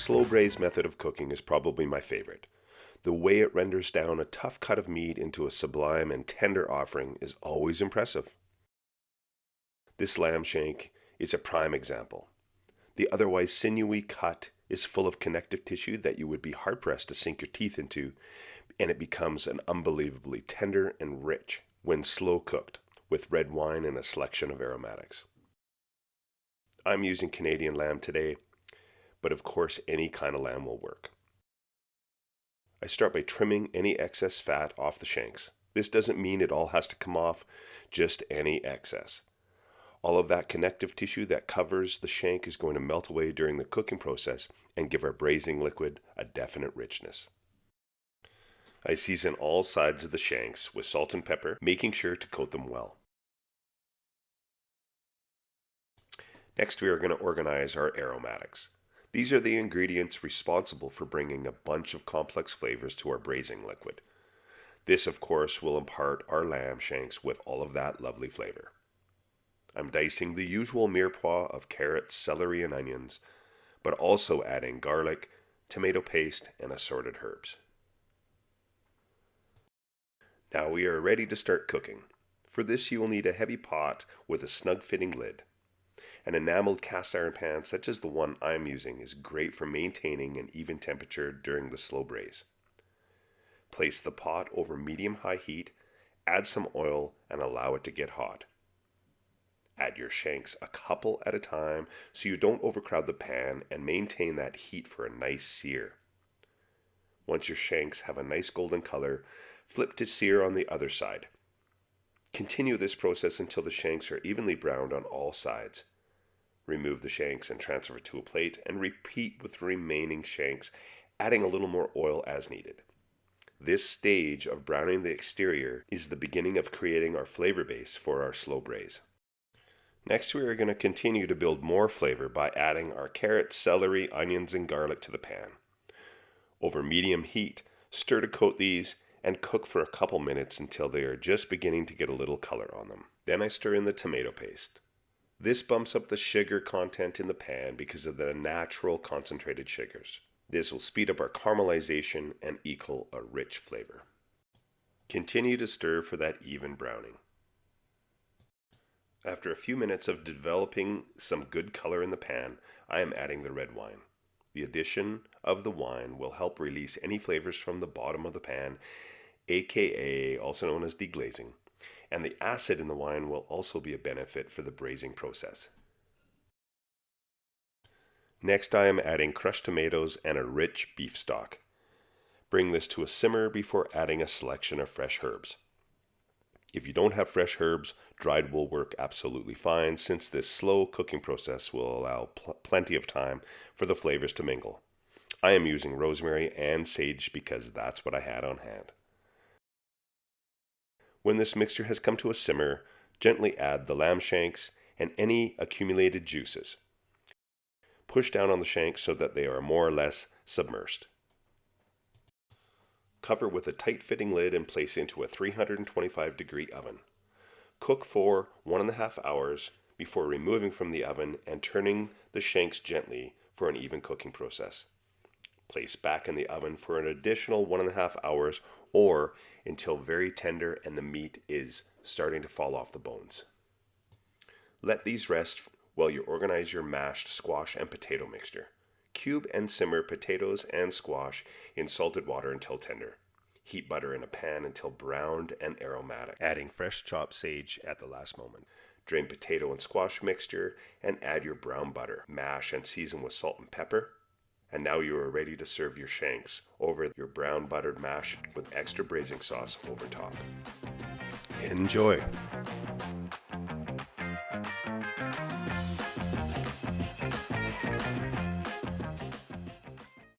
slow braise method of cooking is probably my favorite. The way it renders down a tough cut of meat into a sublime and tender offering is always impressive. This lamb shank is a prime example. The otherwise sinewy cut is full of connective tissue that you would be hard-pressed to sink your teeth into, and it becomes an unbelievably tender and rich when slow cooked with red wine and a selection of aromatics. I'm using Canadian lamb today, but of course any kind of lamb will work. I start by trimming any excess fat off the shanks. This doesn't mean it all has to come off, just any excess. All of that connective tissue that covers the shank is going to melt away during the cooking process and give our braising liquid a definite richness. I season all sides of the shanks with salt and pepper, making sure to coat them well. Next, we are going to organize our aromatics. These are the ingredients responsible for bringing a bunch of complex flavors to our braising liquid. This, of course, will impart our lamb shanks with all of that lovely flavor. I'm dicing the usual mirepoix of carrots, celery, and onions, but also adding garlic, tomato paste, and assorted herbs. Now we are ready to start cooking. For this you will need a heavy pot with a snug fitting lid. An enameled cast iron pan such as the one I'm using is great for maintaining an even temperature during the slow braise. Place the pot over medium-high heat, add some oil, and allow it to get hot. Add your shanks a couple at a time so you don't overcrowd the pan and maintain that heat for a nice sear. Once your shanks have a nice golden color, flip to sear on the other side. Continue this process until the shanks are evenly browned on all sides. Remove the shanks and transfer to a plate and repeat with the remaining shanks, adding a little more oil as needed. This stage of browning the exterior is the beginning of creating our flavor base for our slow braise. Next, we are going to continue to build more flavor by adding our carrots, celery, onions, and garlic to the pan. Over medium heat, stir to coat these and cook for a couple minutes until they are just beginning to get a little color on them. Then I stir in the tomato paste. This bumps up the sugar content in the pan because of the natural concentrated sugars. This will speed up our caramelization and equal a rich flavor. Continue to stir for that even browning. After a few minutes of developing some good color in the pan, I am adding the red wine. The addition of the wine will help release any flavors from the bottom of the pan, aka also known as deglazing, and the acid in the wine will also be a benefit for the braising process. Next, I am adding crushed tomatoes and a rich beef stock. Bring this to a simmer before adding a selection of fresh herbs. If you don't have fresh herbs, dried will work absolutely fine, since this slow cooking process will allow plenty of time for the flavors to mingle. I am using rosemary and sage because that's what I had on hand. When this mixture has come to a simmer, gently add the lamb shanks and any accumulated juices. Push down on the shanks so that they are more or less submersed. Cover with a tight-fitting lid and place into a 325-degree oven. Cook for 1.5 hours before removing from the oven and turning the shanks gently for an even cooking process. Place back in the oven for an additional 1.5 hours or until very tender and the meat is starting to fall off the bones. Let these rest while you organize your mashed squash and potato mixture. Cube and simmer potatoes and squash in salted water until tender. Heat butter in a pan until browned and aromatic, adding fresh chopped sage at the last moment. Drain potato and squash mixture and add your brown butter. Mash and season with salt and pepper. And now you are ready to serve your shanks over your brown buttered mash with extra braising sauce over top. Enjoy!